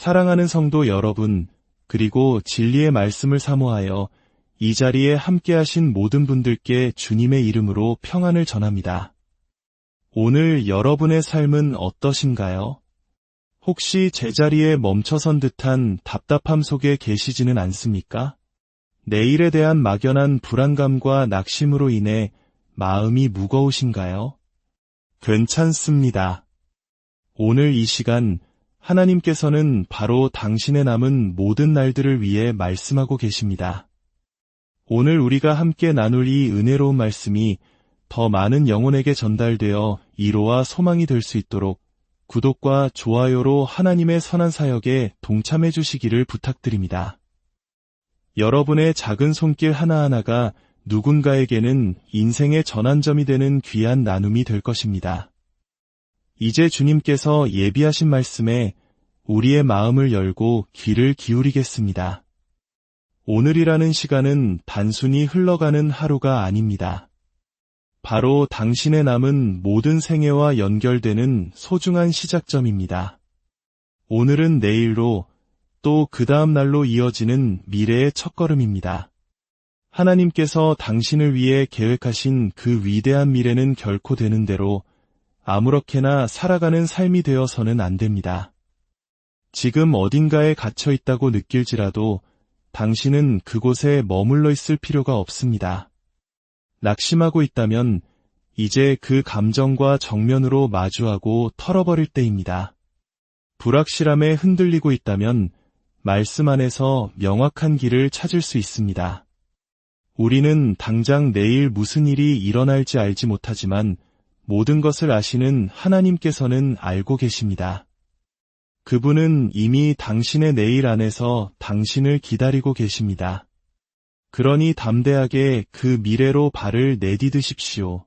사랑하는 성도 여러분, 그리고 진리의 말씀을 사모하여 이 자리에 함께하신 모든 분들께 주님의 이름으로 평안을 전합니다. 오늘 여러분의 삶은 어떠신가요? 혹시 제자리에 멈춰선 듯한 답답함 속에 계시지는 않습니까? 내일에 대한 막연한 불안감과 낙심으로 인해 마음이 무거우신가요? 괜찮습니다. 오늘 이 시간 하나님께서는 바로 당신의 남은 모든 날들을 위해 말씀하고 계십니다. 오늘 우리가 함께 나눌 이 은혜로운 말씀이 더 많은 영혼에게 전달되어 위로와 소망이 될 수 있도록 구독과 좋아요로 하나님의 선한 사역에 동참해 주시기를 부탁드립니다. 여러분의 작은 손길 하나하나가 누군가에게는 인생의 전환점이 되는 귀한 나눔이 될 것입니다. 이제 주님께서 예비하신 말씀에 우리의 마음을 열고 귀를 기울이겠습니다. 오늘이라는 시간은 단순히 흘러가는 하루가 아닙니다. 바로 당신의 남은 모든 생애와 연결되는 소중한 시작점입니다. 오늘은 내일로 또 그 다음 날로 이어지는 미래의 첫걸음입니다. 하나님께서 당신을 위해 계획하신 그 위대한 미래는 결코 되는 대로 아무렇게나 살아가는 삶이 되어서는 안 됩니다. 지금 어딘가에 갇혀 있다고 느낄지라도 당신은 그곳에 머물러 있을 필요가 없습니다. 낙심하고 있다면 이제 그 감정과 정면으로 마주하고 털어버릴 때입니다. 불확실함에 흔들리고 있다면 말씀 안에서 명확한 길을 찾을 수 있습니다. 우리는 당장 내일 무슨 일이 일어날지 알지 못하지만 모든 것을 아시는 하나님께서는 알고 계십니다. 그분은 이미 당신의 내일 안에서 당신을 기다리고 계십니다. 그러니 담대하게 그 미래로 발을 내디드십시오.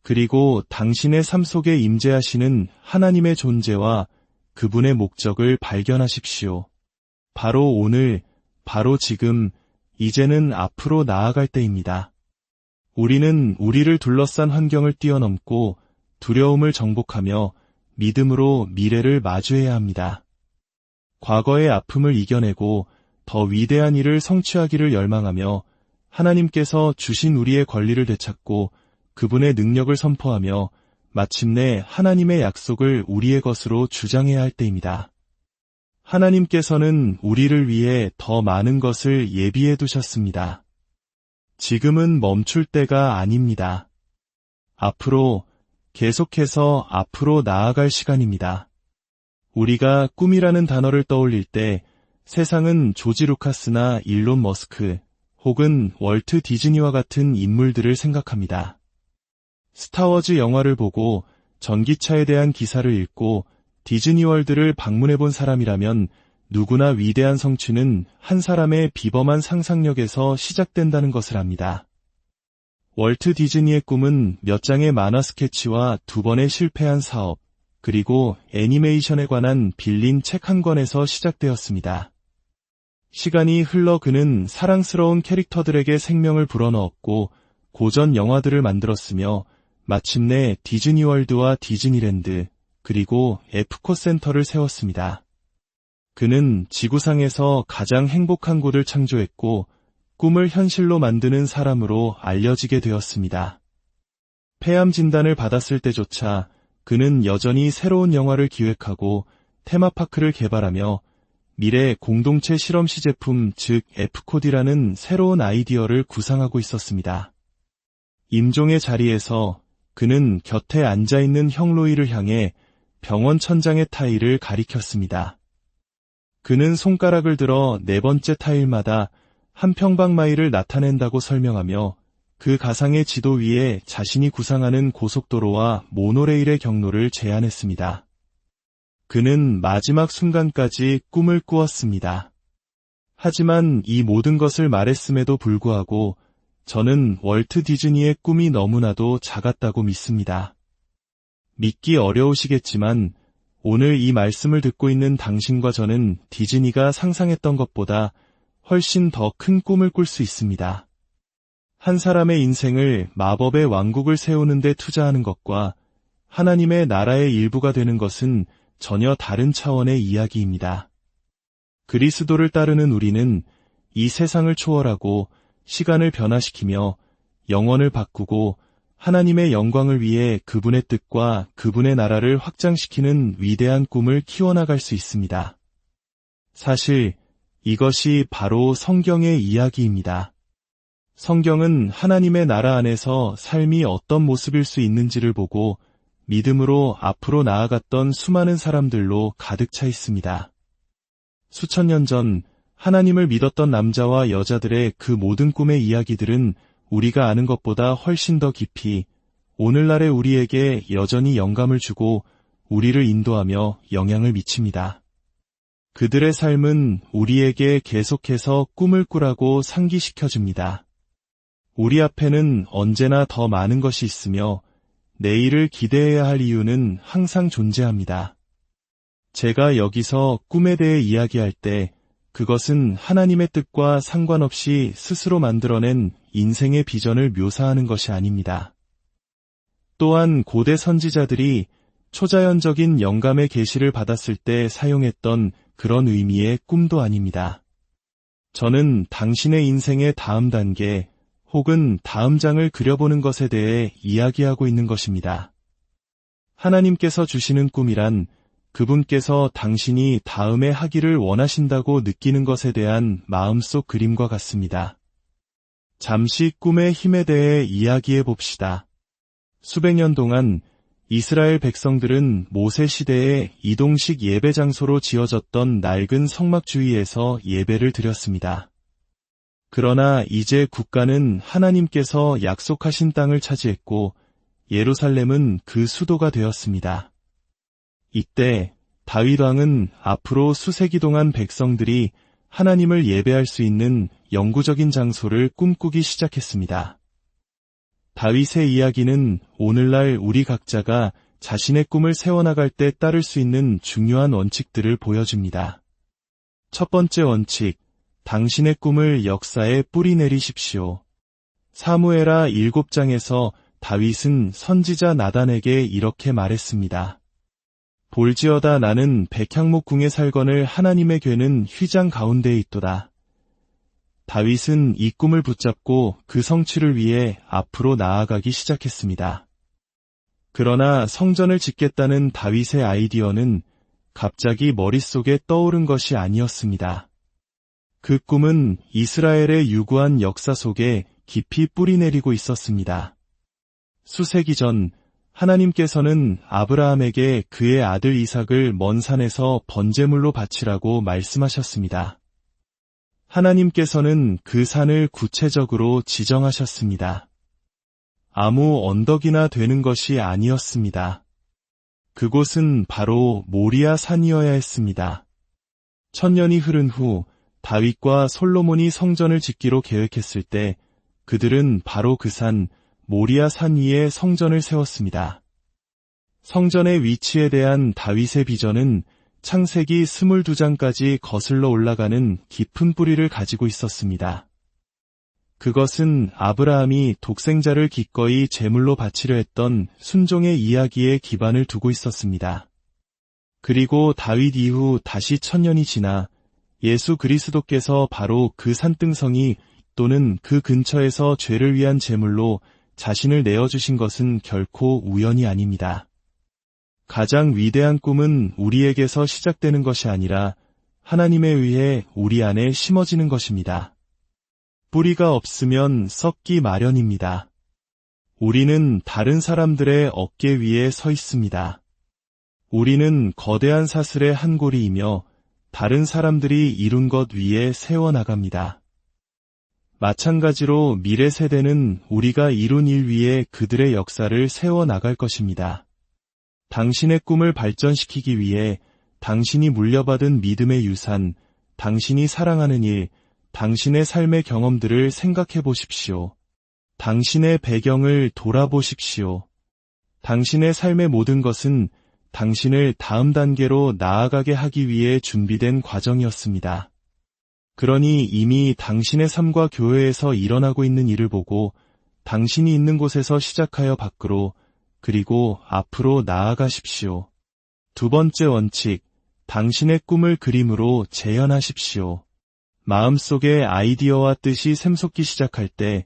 그리고 당신의 삶 속에 임재하시는 하나님의 존재와 그분의 목적을 발견하십시오. 바로 오늘, 바로 지금, 이제는 앞으로 나아갈 때입니다. 우리는 우리를 둘러싼 환경을 뛰어넘고 두려움을 정복하며 믿음으로 미래를 마주해야 합니다. 과거의 아픔을 이겨내고 더 위대한 일을 성취하기를 열망하며 하나님께서 주신 우리의 권리를 되찾고 그분의 능력을 선포하며 마침내 하나님의 약속을 우리의 것으로 주장해야 할 때입니다. 하나님께서는 우리를 위해 더 많은 것을 예비해 두셨습니다. 지금은 멈출 때가 아닙니다. 앞으로, 계속해서 앞으로 나아갈 시간입니다. 우리가 꿈이라는 단어를 떠올릴 때 세상은 조지 루카스나 일론 머스크 혹은 월트 디즈니와 같은 인물들을 생각합니다. 스타워즈 영화를 보고 전기차에 대한 기사를 읽고 디즈니월드를 방문해본 사람이라면 누구나 위대한 성취는 한 사람의 비범한 상상력에서 시작된다는 것을 압니다. 월트 디즈니의 꿈은 몇 장의 만화 스케치와 2번의 실패한 사업, 그리고 애니메이션에 관한 빌린 책 한 권에서 시작되었습니다. 시간이 흘러 그는 사랑스러운 캐릭터들에게 생명을 불어넣었고 고전 영화들을 만들었으며 마침내 디즈니월드와 디즈니랜드, 그리고 에프코 센터를 세웠습니다. 그는 지구상에서 가장 행복한 곳을 창조했고 꿈을 현실로 만드는 사람으로 알려지게 되었습니다. 폐암 진단을 받았을 때조차 그는 여전히 새로운 영화를 기획하고 테마파크를 개발하며 미래 공동체 실험 시제품 즉 에프코디라는 새로운 아이디어를 구상하고 있었습니다. 임종의 자리에서 그는 곁에 앉아있는 형 로이를 향해 병원 천장의 타일을 가리켰습니다. 그는 손가락을 들어 4번째 타일마다 한 평방마일을 나타낸다고 설명하며 그 가상의 지도 위에 자신이 구상하는 고속도로와 모노레일의 경로를 제안했습니다. 그는 마지막 순간까지 꿈을 꾸었습니다. 하지만 이 모든 것을 말했음에도 불구하고 저는 월트 디즈니의 꿈이 너무나도 작았다고 믿습니다. 믿기 어려우시겠지만 오늘 이 말씀을 듣고 있는 당신과 저는 디즈니가 상상했던 것보다 훨씬 더 큰 꿈을 꿀 수 있습니다. 한 사람의 인생을 마법의 왕국을 세우는 데 투자하는 것과 하나님의 나라의 일부가 되는 것은 전혀 다른 차원의 이야기입니다. 그리스도를 따르는 우리는 이 세상을 초월하고 시간을 변화시키며 영혼을 바꾸고 하나님의 영광을 위해 그분의 뜻과 그분의 나라를 확장시키는 위대한 꿈을 키워나갈 수 있습니다. 사실 이것이 바로 성경의 이야기입니다. 성경은 하나님의 나라 안에서 삶이 어떤 모습일 수 있는지를 보고 믿음으로 앞으로 나아갔던 수많은 사람들로 가득 차 있습니다. 수천 년 전 하나님을 믿었던 남자와 여자들의 그 모든 꿈의 이야기들은 우리가 아는 것보다 훨씬 더 깊이 오늘날의 우리에게 여전히 영감을 주고 우리를 인도하며 영향을 미칩니다. 그들의 삶은 우리에게 계속해서 꿈을 꾸라고 상기시켜줍니다. 우리 앞에는 언제나 더 많은 것이 있으며 내일을 기대해야 할 이유는 항상 존재합니다. 제가 여기서 꿈에 대해 이야기할 때 그것은 하나님의 뜻과 상관없이 스스로 만들어낸 인생의 비전을 묘사하는 것이 아닙니다. 또한 고대 선지자들이 초자연적인 영감의 계시를 받았을 때 사용했던 그런 의미의 꿈도 아닙니다. 저는 당신의 인생의 다음 단계 혹은 다음 장을 그려보는 것에 대해 이야기하고 있는 것입니다. 하나님께서 주시는 꿈이란 그분께서 당신이 다음에 하기를 원하신다고 느끼는 것에 대한 마음속 그림과 같습니다. 잠시 꿈의 힘에 대해 이야기해 봅시다. 수백 년 동안 이스라엘 백성들은 모세 시대에 이동식 예배 장소로 지어졌던 낡은 성막 주위에서 예배를 드렸습니다. 그러나 이제 국가는 하나님께서 약속하신 땅을 차지했고 예루살렘은 그 수도가 되었습니다. 이때 다윗 왕은 앞으로 수세기 동안 백성들이 하나님을 예배할 수 있는 영구적인 장소를 꿈꾸기 시작했습니다. 다윗의 이야기는 오늘날 우리 각자가 자신의 꿈을 세워나갈 때 따를 수 있는 중요한 원칙들을 보여줍니다. 첫 번째 원칙, 당신의 꿈을 역사에 뿌리 내리십시오. 사무엘하 7장에서 다윗은 선지자 나단에게 이렇게 말했습니다. 볼지어다 나는 백향목궁에 살거늘 하나님의 궤는 휘장 가운데에 있도다. 다윗은 이 꿈을 붙잡고 그 성취를 위해 앞으로 나아가기 시작했습니다. 그러나 성전을 짓겠다는 다윗의 아이디어는 갑자기 머릿속에 떠오른 것이 아니었습니다. 그 꿈은 이스라엘의 유구한 역사 속에 깊이 뿌리내리고 있었습니다. 수세기 전 하나님께서는 아브라함에게 그의 아들 이삭을 먼 산에서 번제물로 바치라고 말씀하셨습니다. 하나님께서는 그 산을 구체적으로 지정하셨습니다. 아무 언덕이나 되는 것이 아니었습니다. 그곳은 바로 모리아 산이어야 했습니다. 1000년이 흐른 후 다윗과 솔로몬이 성전을 짓기로 계획했을 때 그들은 바로 그 산 모리아 산 위에 성전을 세웠습니다. 성전의 위치에 대한 다윗의 비전은 창세기 22장까지 거슬러 올라가는 깊은 뿌리를 가지고 있었습니다. 그것은 아브라함이 독생자를 기꺼이 제물로 바치려 했던 순종의 이야기에 기반을 두고 있었습니다. 그리고 다윗 이후 다시 1000년이 지나 예수 그리스도께서 바로 그 산등성이 또는 그 근처에서 죄를 위한 제물로 자신을 내어주신 것은 결코 우연이 아닙니다. 가장 위대한 꿈은 우리에게서 시작되는 것이 아니라 하나님에 의해 우리 안에 심어지는 것입니다. 뿌리가 없으면 썩기 마련입니다. 우리는 다른 사람들의 어깨 위에 서 있습니다. 우리는 거대한 사슬의 한 고리이며 다른 사람들이 이룬 것 위에 세워나갑니다. 마찬가지로 미래 세대는 우리가 이룬 일 위에 그들의 역사를 세워나갈 것입니다. 당신의 꿈을 발전시키기 위해 당신이 물려받은 믿음의 유산, 당신이 사랑하는 일, 당신의 삶의 경험들을 생각해 보십시오. 당신의 배경을 돌아보십시오. 당신의 삶의 모든 것은 당신을 다음 단계로 나아가게 하기 위해 준비된 과정이었습니다. 그러니 이미 당신의 삶과 교회에서 일어나고 있는 일을 보고 당신이 있는 곳에서 시작하여 밖으로 그리고 앞으로 나아가십시오. 두 번째 원칙, 당신의 꿈을 그림으로 재현하십시오. 마음속에 아이디어와 뜻이 샘솟기 시작할 때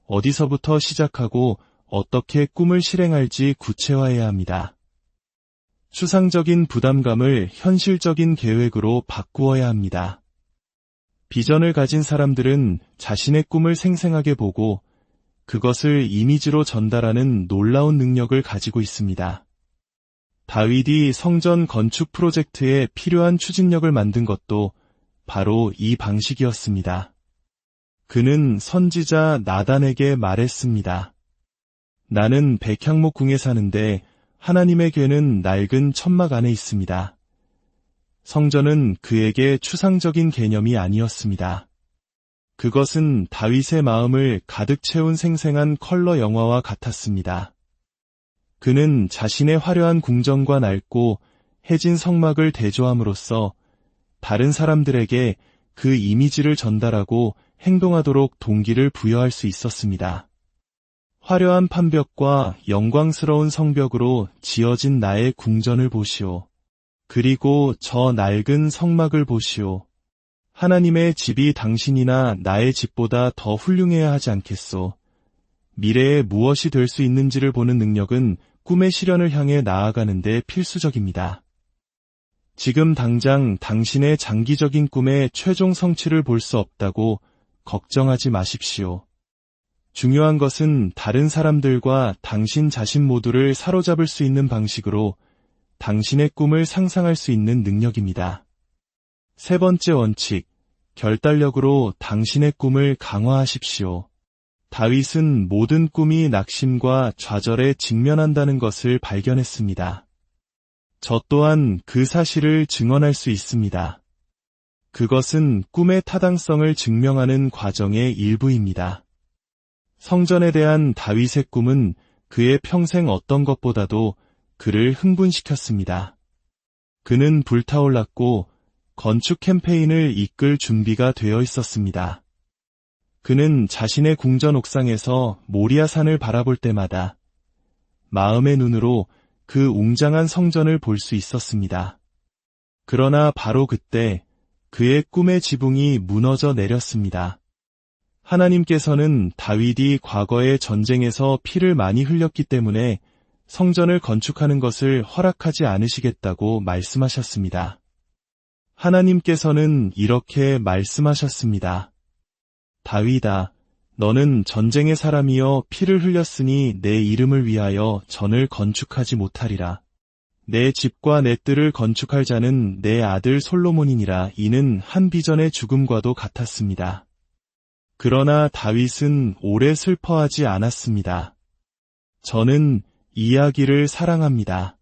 어디서부터 시작하고 어떻게 꿈을 실행할지 구체화해야 합니다. 추상적인 부담감을 현실적인 계획으로 바꾸어야 합니다. 비전을 가진 사람들은 자신의 꿈을 생생하게 보고 그것을 이미지로 전달하는 놀라운 능력을 가지고 있습니다. 다윗이 성전 건축 프로젝트에 필요한 추진력을 만든 것도 바로 이 방식이었습니다. 그는 선지자 나단에게 말했습니다. 나는 백향목궁에 사는데 하나님의 궤는 낡은 천막 안에 있습니다. 성전은 그에게 추상적인 개념이 아니었습니다. 그것은 다윗의 마음을 가득 채운 생생한 컬러 영화와 같았습니다. 그는 자신의 화려한 궁전과 낡고 해진 성막을 대조함으로써 다른 사람들에게 그 이미지를 전달하고 행동하도록 동기를 부여할 수 있었습니다. 화려한 판벽과 영광스러운 성벽으로 지어진 나의 궁전을 보시오. 그리고 저 낡은 성막을 보시오. 하나님의 집이 당신이나 나의 집보다 더 훌륭해야 하지 않겠소. 미래에 무엇이 될 수 있는지를 보는 능력은 꿈의 실현을 향해 나아가는 데 필수적입니다. 지금 당장 당신의 장기적인 꿈의 최종 성취를 볼 수 없다고 걱정하지 마십시오. 중요한 것은 다른 사람들과 당신 자신 모두를 사로잡을 수 있는 방식으로 당신의 꿈을 상상할 수 있는 능력입니다. 세 번째 원칙, 결단력으로 당신의 꿈을 강화하십시오. 다윗은 모든 꿈이 낙심과 좌절에 직면한다는 것을 발견했습니다. 저 또한 그 사실을 증언할 수 있습니다. 그것은 꿈의 타당성을 증명하는 과정의 일부입니다. 성전에 대한 다윗의 꿈은 그의 평생 어떤 것보다도 그를 흥분시켰습니다. 그는 불타올랐고 건축 캠페인을 이끌 준비가 되어 있었습니다. 그는 자신의 궁전 옥상에서 모리아 산을 바라볼 때마다 마음의 눈으로 그 웅장한 성전을 볼 수 있었습니다. 그러나 바로 그때 그의 꿈의 지붕이 무너져 내렸습니다. 하나님께서는 다윗이 과거의 전쟁에서 피를 많이 흘렸기 때문에 성전을 건축하는 것을 허락하지 않으시겠다고 말씀하셨습니다. 하나님께서는 이렇게 말씀하셨습니다. 다윗아, 너는 전쟁의 사람이여 피를 흘렸으니 내 이름을 위하여 전을 건축하지 못하리라. 내 집과 내 뜰을 건축할 자는 내 아들 솔로몬이니라. 이는 한 비전의 죽음과도 같았습니다. 그러나 다윗은 오래 슬퍼하지 않았습니다. 저는 이야기를 사랑합니다.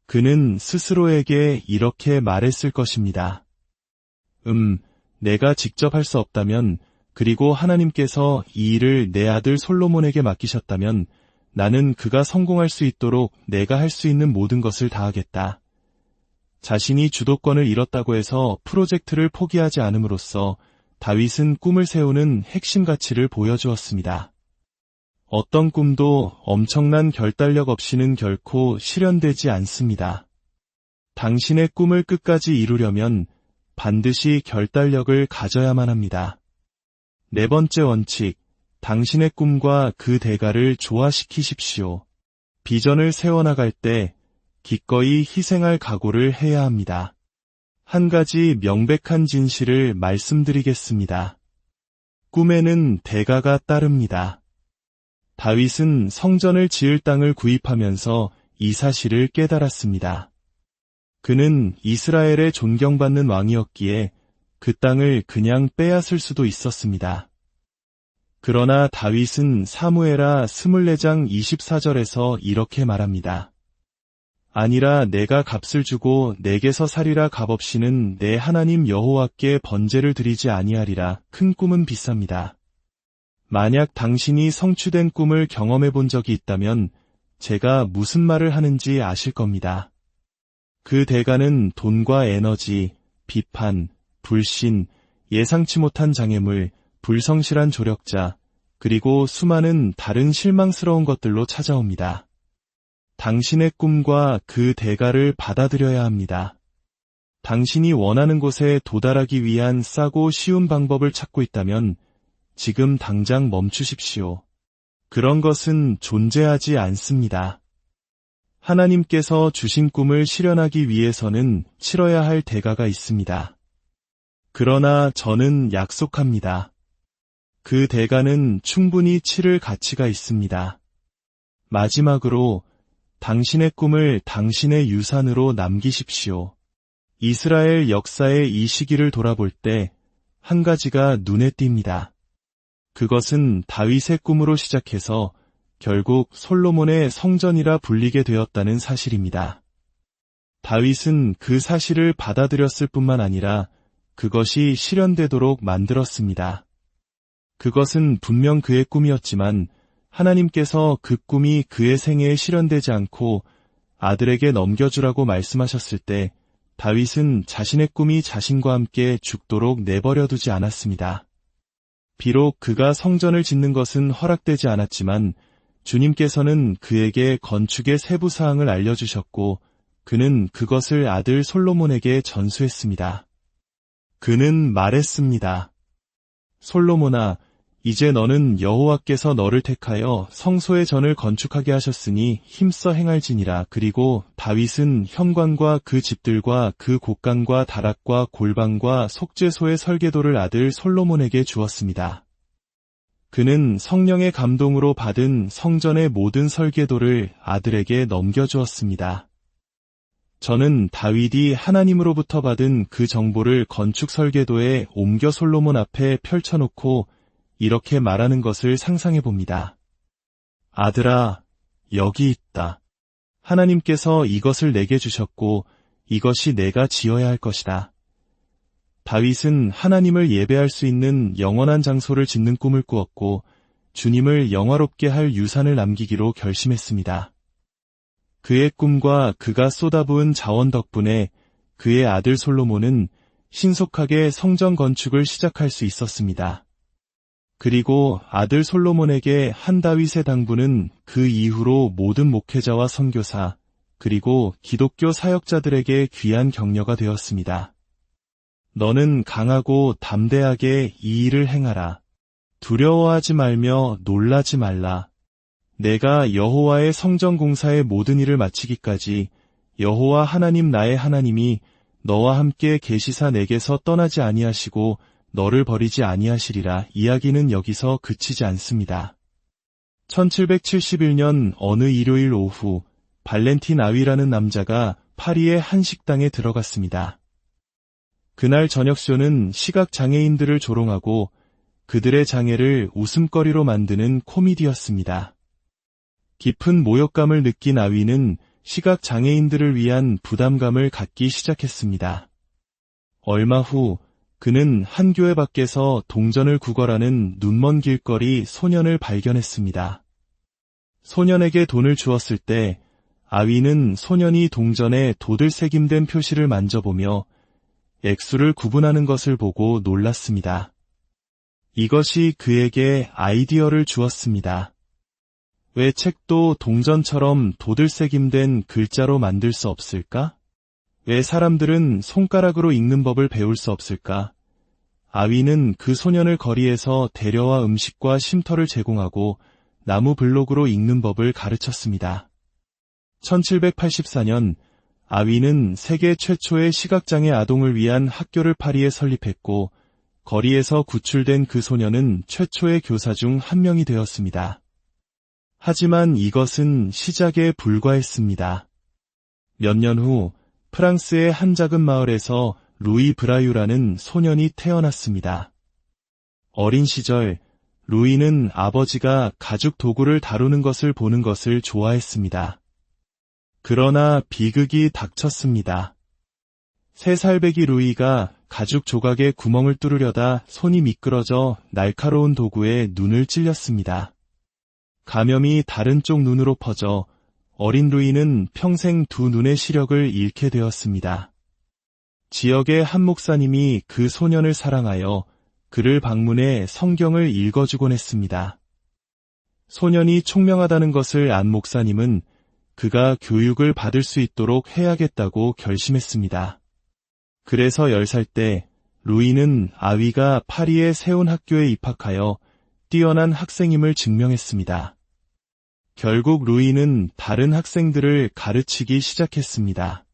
그는 스스로에게 이렇게 말했을 것입니다. 내가 직접 할 수 없다면, 그리고 하나님께서 이 일을 내 아들 솔로몬에게 맡기셨다면 나는 그가 성공할 수 있도록 내가 할 수 있는 모든 것을 다하겠다. 자신이 주도권을 잃었다고 해서 프로젝트를 포기하지 않음으로써 다윗은 꿈을 세우는 핵심 가치를 보여주었습니다. 어떤 꿈도 엄청난 결단력 없이는 결코 실현되지 않습니다. 당신의 꿈을 끝까지 이루려면 반드시 결단력을 가져야만 합니다. 네 번째 원칙, 당신의 꿈과 그 대가를 조화시키십시오. 비전을 세워나갈 때 기꺼이 희생할 각오를 해야 합니다. 한 가지 명백한 진실을 말씀드리겠습니다. 꿈에는 대가가 따릅니다. 다윗은 성전을 지을 땅을 구입하면서 이 사실을 깨달았습니다. 그는 이스라엘의 존경받는 왕이었기에 그 땅을 그냥 빼앗을 수도 있었습니다. 그러나 다윗은 사무엘하 24장 24절에서 이렇게 말합니다. 아니라 내가 값을 주고 내게서 살이라 값없이는 내 하나님 여호와께 번제를 드리지 아니하리라. 큰 꿈은 비쌉니다. 만약 당신이 성취된 꿈을 경험해 본 적이 있다면 제가 무슨 말을 하는지 아실 겁니다. 그 대가는 돈과 에너지, 비판, 불신, 예상치 못한 장애물, 불성실한 조력자, 그리고 수많은 다른 실망스러운 것들로 찾아옵니다. 당신의 꿈과 그 대가를 받아들여야 합니다. 당신이 원하는 곳에 도달하기 위한 싸고 쉬운 방법을 찾고 있다면 지금 당장 멈추십시오. 그런 것은 존재하지 않습니다. 하나님께서 주신 꿈을 실현하기 위해서는 치러야 할 대가가 있습니다. 그러나 저는 약속합니다. 그 대가는 충분히 치를 가치가 있습니다. 마지막으로 당신의 꿈을 당신의 유산으로 남기십시오. 이스라엘 역사의 이 시기를 돌아볼 때 한 가지가 눈에 띕니다. 그것은 다윗의 꿈으로 시작해서 결국 솔로몬의 성전이라 불리게 되었다는 사실입니다. 다윗은 그 사실을 받아들였을 뿐만 아니라 그것이 실현되도록 만들었습니다. 그것은 분명 그의 꿈이었지만 하나님께서 그 꿈이 그의 생애에 실현되지 않고 아들에게 넘겨주라고 말씀하셨을 때 다윗은 자신의 꿈이 자신과 함께 죽도록 내버려두지 않았습니다. 비록 그가 성전을 짓는 것은 허락되지 않았지만 주님께서는 그에게 건축의 세부 사항을 알려주셨고 그는 그것을 아들 솔로몬에게 전수했습니다. 그는 말했습니다. 솔로몬아, 이제 너는 여호와께서 너를 택하여 성소의 전을 건축하게 하셨으니 힘써 행할지니라. 그리고 다윗은 현관과 그 집들과 그 곡간과 다락과 골방과 속죄소의 설계도를 아들 솔로몬에게 주었습니다. 그는 성령의 감동으로 받은 성전의 모든 설계도를 아들에게 넘겨주었습니다. 저는 다윗이 하나님으로부터 받은 그 정보를 건축 설계도에 옮겨 솔로몬 앞에 펼쳐놓고 이렇게 말하는 것을 상상해 봅니다. 아들아, 여기 있다. 하나님께서 이것을 내게 주셨고 이것이 내가 지어야 할 것이다. 다윗은 하나님을 예배할 수 있는 영원한 장소를 짓는 꿈을 꾸었고 주님을 영화롭게 할 유산을 남기기로 결심했습니다. 그의 꿈과 그가 쏟아부은 자원 덕분에 그의 아들 솔로몬은 신속하게 성전 건축을 시작할 수 있었습니다. 그리고 아들 솔로몬에게 한 다윗의 당부는 그 이후로 모든 목회자와 선교사, 그리고 기독교 사역자들에게 귀한 격려가 되었습니다. 너는 강하고 담대하게 이 일을 행하라. 두려워하지 말며 놀라지 말라. 내가 여호와의 성전 공사의 모든 일을 마치기까지 여호와 하나님 나의 하나님이 너와 함께 계시사 내게서 떠나지 아니하시고 너를 버리지 아니하시리라. 이야기는 여기서 그치지 않습니다. 1771년 어느 일요일 오후 발렌틴 아위라는 남자가 파리의 한 식당에 들어갔습니다. 그날 저녁쇼는 시각장애인들을 조롱하고 그들의 장애를 웃음거리로 만드는 코미디였습니다. 깊은 모욕감을 느낀 아위는 시각장애인들을 위한 부담감을 갖기 시작했습니다. 얼마 후 그는 한 교회 밖에서 동전을 구걸하는 눈먼 길거리 소년을 발견했습니다. 소년에게 돈을 주었을 때 아위는 소년이 동전에 도들새김된 표시를 만져보며 액수를 구분하는 것을 보고 놀랐습니다. 이것이 그에게 아이디어를 주었습니다. 왜 책도 동전처럼 도들새김된 글자로 만들 수 없을까? 왜 사람들은 손가락으로 읽는 법을 배울 수 없을까? 아위는 그 소년을 거리에서 데려와 음식과 쉼터를 제공하고 나무 블록으로 읽는 법을 가르쳤습니다. 1784년 아위는 세계 최초의 시각장애 아동을 위한 학교를 파리에 설립했고 거리에서 구출된 그 소년은 최초의 교사 중 한 명이 되었습니다. 하지만 이것은 시작에 불과했습니다. 몇 년 후 프랑스의 한 작은 마을에서 루이 브라유라는 소년이 태어났습니다. 어린 시절 루이는 아버지가 가죽 도구를 다루는 것을 보는 것을 좋아했습니다. 그러나 비극이 닥쳤습니다. 3살배기 루이가 가죽 조각에 구멍을 뚫으려다 손이 미끄러져 날카로운 도구에 눈을 찔렸습니다. 감염이 다른 쪽 눈으로 퍼져 어린 루이는 평생 두 눈의 시력을 잃게 되었습니다. 지역의 한 목사님이 그 소년을 사랑하여 그를 방문해 성경을 읽어주곤 했습니다. 소년이 총명하다는 것을 안 목사님은 그가 교육을 받을 수 있도록 해야겠다고 결심했습니다. 그래서 10살 때 루이는 아위가 파리에 세운 학교에 입학하여 뛰어난 학생임을 증명했습니다. 결국 루이는 다른 학생들을 가르치기 시작했습니다.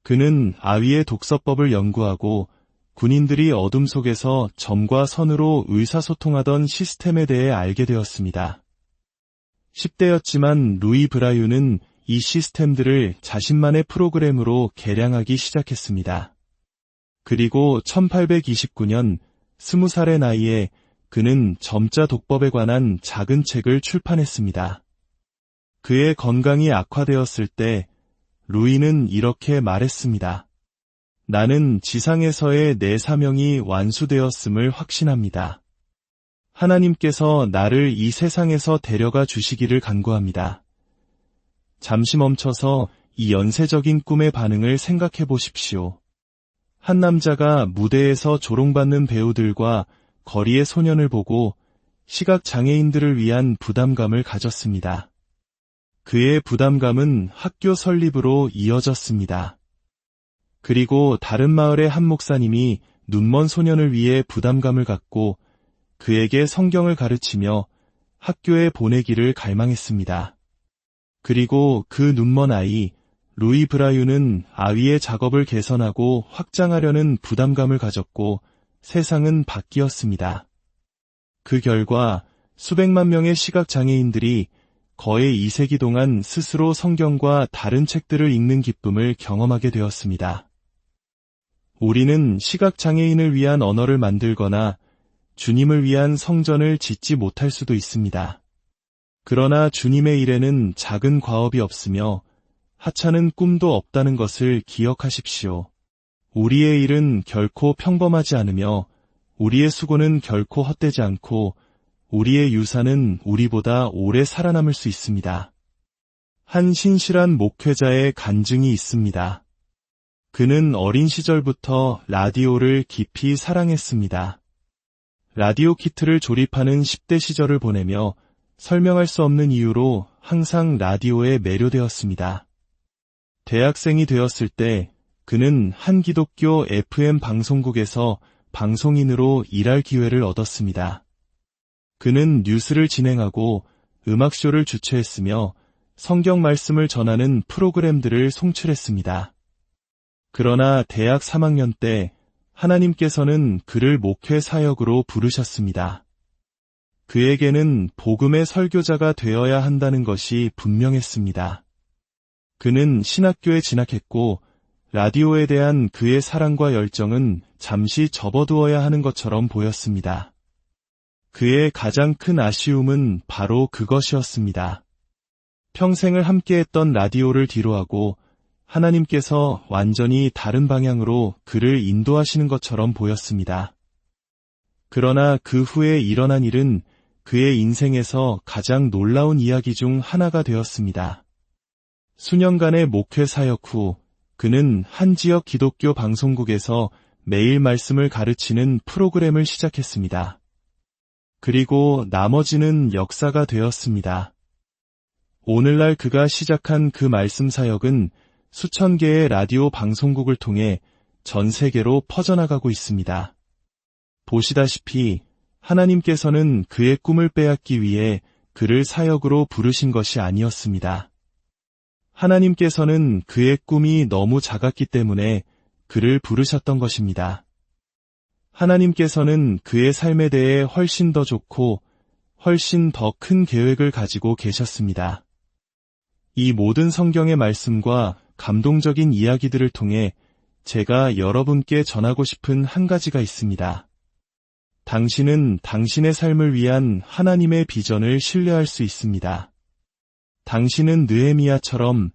그는 아위의 독서법을 연구하고 군인들이 어둠 속에서 점과 선으로 의사소통하던 시스템에 대해 알게 되었습니다. 10대였지만 루이 브라유는 이 시스템들을 자신만의 프로그램으로 개량하기 시작했습니다. 그리고 1829년 20살의 나이에 그는 점자 독법에 관한 작은 책을 출판했습니다. 그의 건강이 악화되었을 때 루이는 이렇게 말했습니다. 나는 지상에서의 내 사명이 완수되었음을 확신합니다. 하나님께서 나를 이 세상에서 데려가 주시기를 간구합니다. 잠시 멈춰서 이 연쇄적인 꿈의 반응을 생각해 보십시오. 한 남자가 무대에서 조롱받는 배우들과 거리의 소년을 보고 시각장애인들을 위한 부담감을 가졌습니다. 그의 부담감은 학교 설립으로 이어졌습니다. 그리고 다른 마을의 한 목사님이 눈먼 소년을 위해 부담감을 갖고 그에게 성경을 가르치며 학교에 보내기를 갈망했습니다. 그리고 그 눈먼 아이 루이 브라유는 아위의 작업을 개선하고 확장하려는 부담감을 가졌고 세상은 바뀌었습니다. 그 결과 수백만 명의 시각장애인들이 거의 2세기 동안 스스로 성경과 다른 책들을 읽는 기쁨을 경험하게 되었습니다. 우리는 시각장애인을 위한 언어를 만들거나 주님을 위한 성전을 짓지 못할 수도 있습니다. 그러나 주님의 일에는 작은 과업이 없으며 하찮은 꿈도 없다는 것을 기억하십시오. 우리의 일은 결코 평범하지 않으며 우리의 수고는 결코 헛되지 않고 우리의 유산은 우리보다 오래 살아남을 수 있습니다. 한 신실한 목회자의 간증이 있습니다. 그는 어린 시절부터 라디오를 깊이 사랑했습니다. 라디오 키트를 조립하는 10대 시절을 보내며 설명할 수 없는 이유로 항상 라디오에 매료되었습니다. 대학생이 되었을 때 그는 한 기독교 FM 방송국에서 방송인으로 일할 기회를 얻었습니다. 그는 뉴스를 진행하고 음악쇼를 주최했으며 성경 말씀을 전하는 프로그램들을 송출했습니다. 그러나 대학 3학년 때 하나님께서는 그를 목회 사역으로 부르셨습니다. 그에게는 복음의 설교자가 되어야 한다는 것이 분명했습니다. 그는 신학교에 진학했고 라디오에 대한 그의 사랑과 열정은 잠시 접어두어야 하는 것처럼 보였습니다. 그의 가장 큰 아쉬움은 바로 그것이었습니다. 평생을 함께했던 라디오를 뒤로하고 하나님께서 완전히 다른 방향으로 그를 인도하시는 것처럼 보였습니다. 그러나 그 후에 일어난 일은 그의 인생에서 가장 놀라운 이야기 중 하나가 되었습니다. 수년간의 목회 사역 후 그는 한 지역 기독교 방송국에서 매일 말씀을 가르치는 프로그램을 시작했습니다. 그리고 나머지는 역사가 되었습니다. 오늘날 그가 시작한 그 말씀 사역은 수천 개의 라디오 방송국을 통해 전 세계로 퍼져나가고 있습니다. 보시다시피 하나님께서는 그의 꿈을 빼앗기 위해 그를 사역으로 부르신 것이 아니었습니다. 하나님께서는 그의 꿈이 너무 작았기 때문에 그를 부르셨던 것입니다. 하나님께서는 그의 삶에 대해 훨씬 더 좋고 훨씬 더 큰 계획을 가지고 계셨습니다. 이 모든 성경의 말씀과 감동적인 이야기들을 통해 제가 여러분께 전하고 싶은 한 가지가 있습니다. 당신은 당신의 삶을 위한 하나님의 비전을 신뢰할 수 있습니다. 당신은 느헤미야처럼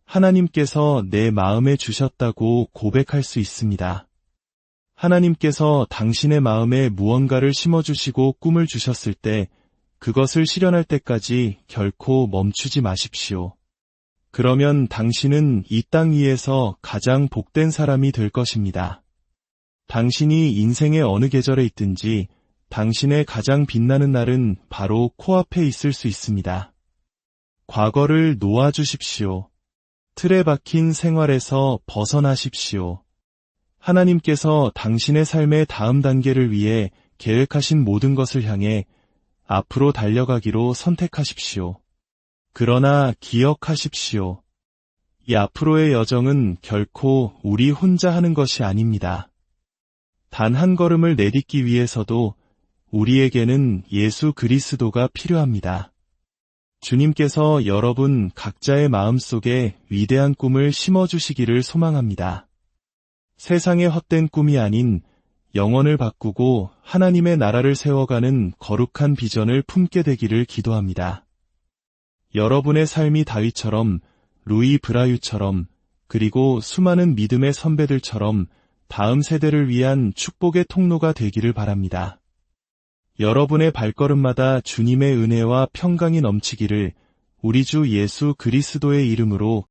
하나님께서 내 마음에 주셨다고 고백할 수 있습니다. 하나님께서 당신의 마음에 무언가를 심어주시고 꿈을 주셨을 때 그것을 실현할 때까지 결코 멈추지 마십시오. 그러면 당신은 이 땅 위에서 가장 복된 사람이 될 것입니다. 당신이 인생의 어느 계절에 있든지 당신의 가장 빛나는 날은 바로 코앞에 있을 수 있습니다. 과거를 놓아주십시오. 틀에 박힌 생활에서 벗어나십시오. 하나님께서 당신의 삶의 다음 단계를 위해 계획하신 모든 것을 향해 앞으로 달려가기로 선택하십시오. 그러나 기억하십시오. 이 앞으로의 여정은 결코 우리 혼자 하는 것이 아닙니다. 단 한 걸음을 내딛기 위해서도 우리에게는 예수 그리스도가 필요합니다. 주님께서 여러분 각자의 마음속에 위대한 꿈을 심어주시기를 소망합니다. 세상의 헛된 꿈이 아닌 영혼을 바꾸고 하나님의 나라를 세워가는 거룩한 비전을 품게 되기를 기도합니다. 여러분의 삶이 다윗처럼, 루이 브라유처럼, 그리고 수많은 믿음의 선배들처럼 다음 세대를 위한 축복의 통로가 되기를 바랍니다. 여러분의 발걸음마다 주님의 은혜와 평강이 넘치기를 우리 주 예수 그리스도의 이름으로